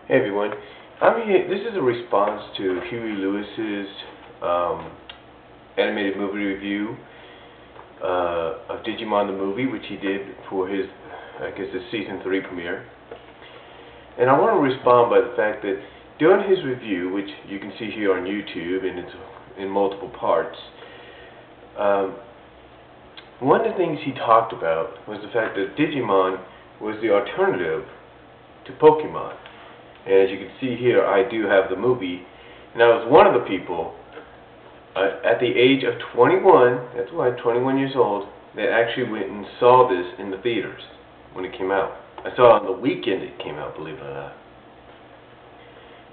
Hey everyone, I'm here. This is a response to Huey Lewis's animated movie review of Digimon the movie, which he did for his, I guess, his season 3 premiere. And I want to respond by the fact that during his review, which you can see here on YouTube, and it's in multiple parts, one of the things he talked about was the fact that Digimon was the alternative to Pokemon. And as you can see here, I do have the movie. And I was one of the people at the age of 21, that's why 21 years old, that actually went and saw this in the theaters when it came out. I saw it on the weekend it came out, believe it or not.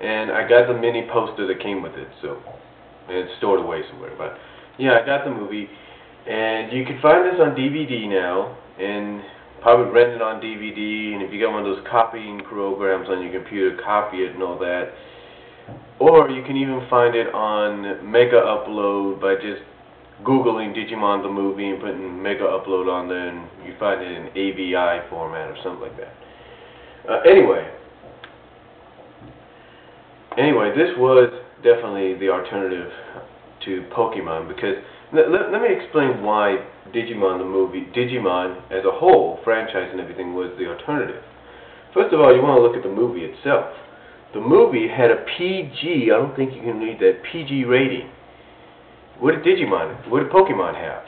And I got the mini poster that came with it, so, and it's stored away somewhere. But yeah, I got the movie, and you can find this on DVD now, and probably rent it on DVD, and if you got one of those copying programs on your computer, copy it and all that. Or you can even find it on Mega Upload by just Googling Digimon the movie and putting Mega Upload on there, and you find it in AVI format or something like that. Anyway, this was definitely the alternative to Pokemon, because let me explain why Digimon the movie, Digimon as a whole, franchise and everything, was the alternative. First of all, you want to look at the movie itself. The movie had a PG, I don't think you can read that, PG rating. What did Pokemon have?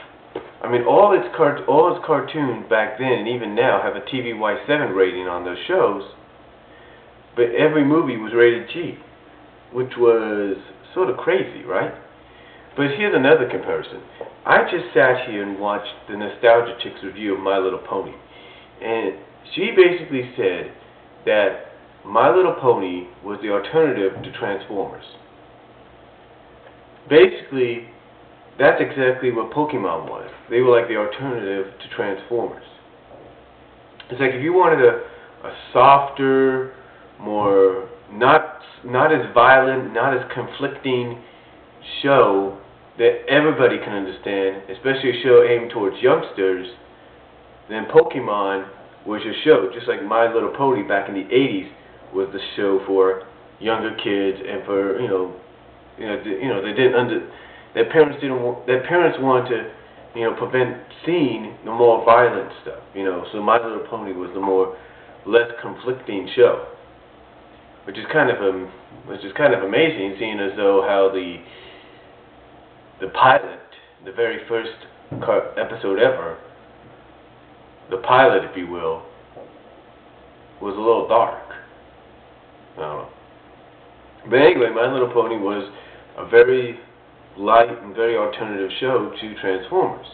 I mean, all its cartoons back then and even now have a TVY7 rating on those shows, but every movie was rated G, which was sort of crazy, right? But here's another comparison. I just sat here and watched the Nostalgia Chick's review of My Little Pony, and she basically said that My Little Pony was the alternative to Transformers. Basically, that's exactly what Pokemon was. They were like the alternative to Transformers. It's like if you wanted a softer, more, not as violent, not as conflicting show that everybody can understand, especially a show aimed towards youngsters, then Pokemon was your show. Just like My Little Pony back in the 80s was the show for younger kids, and for their parents wanted to prevent seeing the more violent stuff. So My Little Pony was the less conflicting show, which is kind of amazing, seeing as though how the pilot, the very first episode ever, the pilot, if you will, was a little dark. I don't know. But anyway, My Little Pony was a very light and very alternative show to Transformers.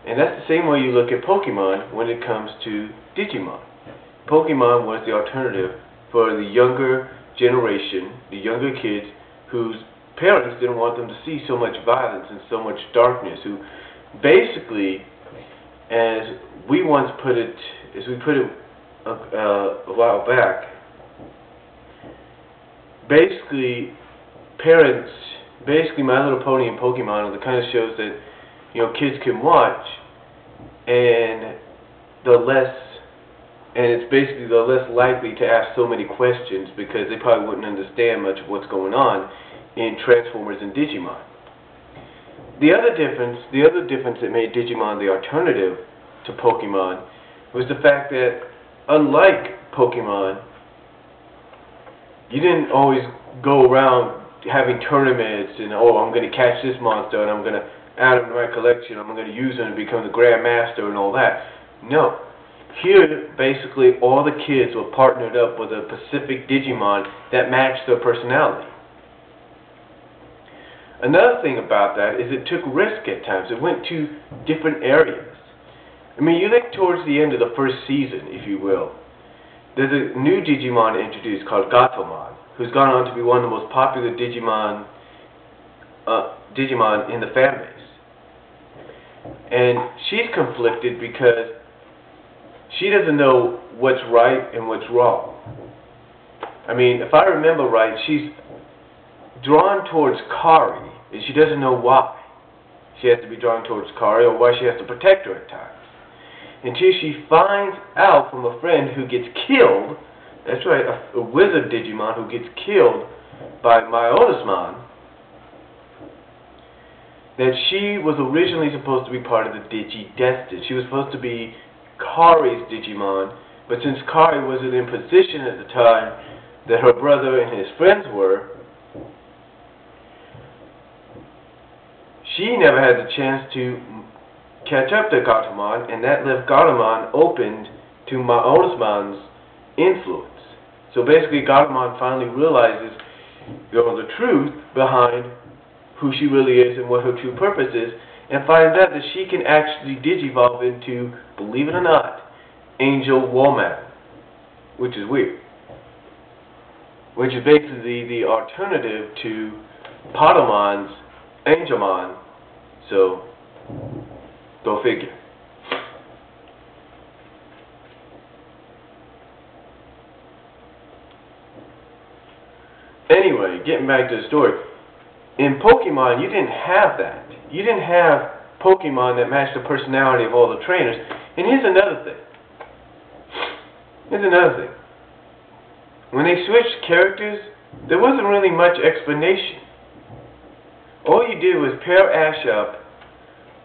And that's the same way you look at Pokemon when it comes to Digimon. Pokemon was the alternative for the younger generation, the younger kids whose parents didn't want them to see so much violence and so much darkness, who basically, as we put it a while back, basically My Little Pony and Pokemon are the kind of shows that kids can watch, and it's basically they're less likely to ask so many questions, because they probably wouldn't understand much of what's going on in Transformers and Digimon. The other difference that made Digimon the alternative to Pokemon was the fact that, unlike Pokemon, you didn't always go around having tournaments and, I'm going to catch this monster and I'm going to add him to my collection, I'm going to use him to become the Grand Master and all that. No. Here, basically, all the kids were partnered up with a Pacific Digimon that matched their personality. Another thing about that is it took risk at times. It went to different areas. I mean, you look towards the end of the first season, if you will. There's a new Digimon introduced called Gatomon, who's gone on to be one of the most popular Digimon in the fan base. And she's conflicted because she doesn't know what's right and what's wrong. I mean, if I remember right, she's drawn towards Kari, and she doesn't know why she has to be drawn towards Kari, or why she has to protect her at times, until she finds out from a friend who gets killed That's right, a wizard Digimon who gets killed by Myotismon. That she was originally supposed to be part of the Digidestined. She was supposed to be Kari's Digimon, but since Kari wasn't in position at the time that her brother and his friends were, she never had the chance to catch up to Gatomon, and that left Gatomon open to Myotismon's influence. So basically Gatomon finally realizes the truth behind who she really is and what her true purpose is, and finds out that she can actually digivolve into, believe it or not, Angel Woman, which is weird. Which is basically the alternative to Patomon's Angelmon, so go figure. Anyway, getting back to the story. In Pokemon, you didn't have that. You didn't have Pokemon that matched the personality of all the trainers. And here's another thing. When they switched characters, there wasn't really much explanation. All you did was pair Ash up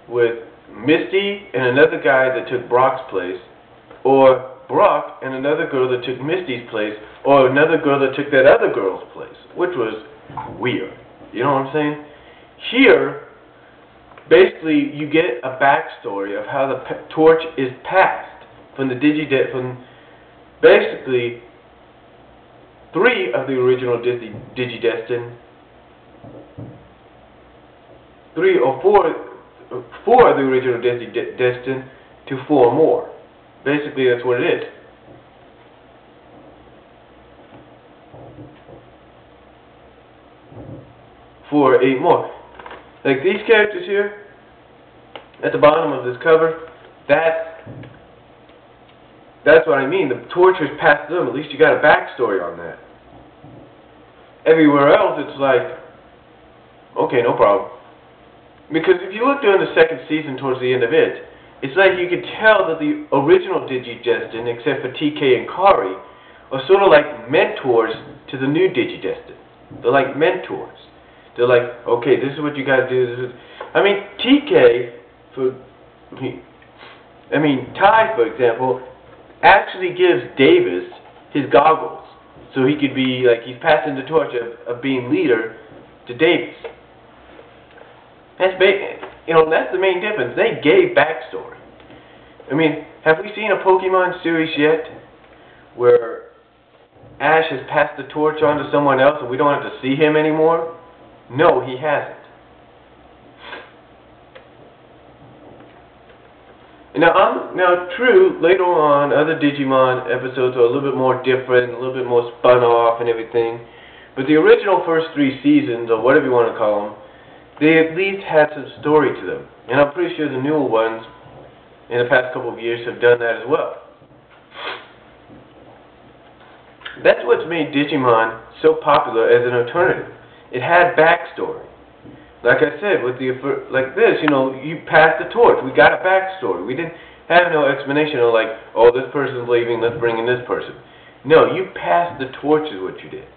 with Misty and another guy that took Brock's place, or Brock and another girl that took Misty's place, or another girl that took that other girl's place, which was weird. You know what I'm saying? Here, basically, you get a backstory of how the torch is passed from the basically 3 of the original Digidestined, 3 or 4 of the original Digidestined to 4 more. Basically, that's what it is. For 8 more. Like these characters here, at the bottom of this cover, that's what I mean. The torch was passed to them. At least you got a backstory on that. Everywhere else, it's like, okay, no problem. Because if you look during the 2nd season towards the end of it, it's like you could tell that the original Digidestined, except for TK and Kari, are sort of like mentors to the new Digidestined. They're like mentors. They're like, okay, this is what you guys do. TK, Ty, for example, actually gives Davis his goggles. So he could be, like, he's passing the torch of being leader to Davis. That's the main difference. They gave backstory. Have we seen a Pokemon series yet where Ash has passed the torch on to someone else and we don't have to see him anymore? No, he hasn't. Now, true, later on, other Digimon episodes are a little bit more different, a little bit more spun off and everything. But the original first 3 seasons, or whatever you want to call them, they at least had some story to them. And I'm pretty sure the newer ones in the past couple of years have done that as well. That's what's made Digimon so popular as an alternative. It had backstory. Like I said, with like this, you pass the torch. We got a backstory. We didn't have no explanation of like, oh, this person's leaving, let's bring in this person. No, you passed the torch is what you did.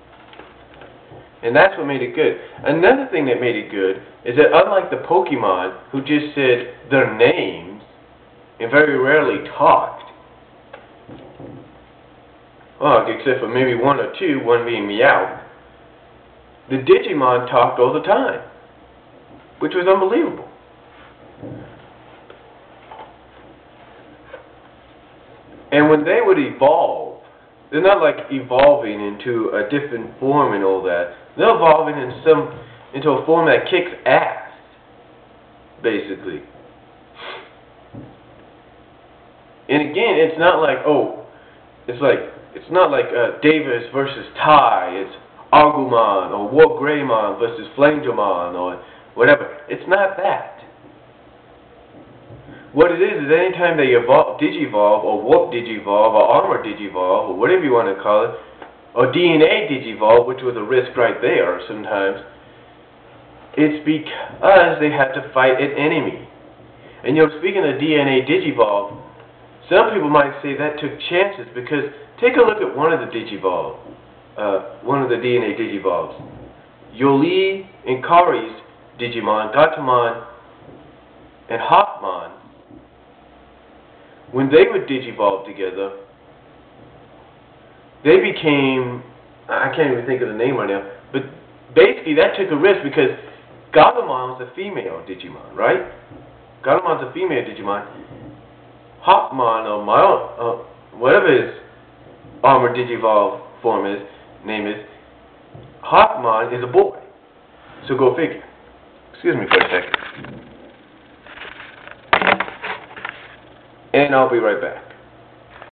And that's what made it good. Another thing that made it good is that unlike the Pokemon, who just said their names and very rarely talked, except for maybe 1 or 2, one being Meow, the Digimon talked all the time, which was unbelievable. And when they would evolve, they're not like evolving into a different form and all that. They're evolving into a form that kicks ass, basically. And again, it's not like, it's not like Davis versus Ty. It's Agumon or War Greymon versus Flameomon or whatever. It's not that. What it is anytime they digivolve or warp digivolve or armor digivolve or whatever you want to call it, or DNA digivolve, which was a risk right there sometimes, it's because they have to fight an enemy. And speaking of DNA digivolve, some people might say that took chances because take a look at one of the Digivolve, one of the DNA Digivolves. Yoli and Kari's Digimon, Gatomon and Hawkmon, when they would Digivolve together, they became, I can't even think of the name right now, but basically that took a risk because Gatomon was a female Digimon, right? Gatomon's a female Digimon. Hawkmon, or whatever his armored Digivolve name is, Hawkmon is a boy. So go figure. Excuse me for a second. And I'll be right back.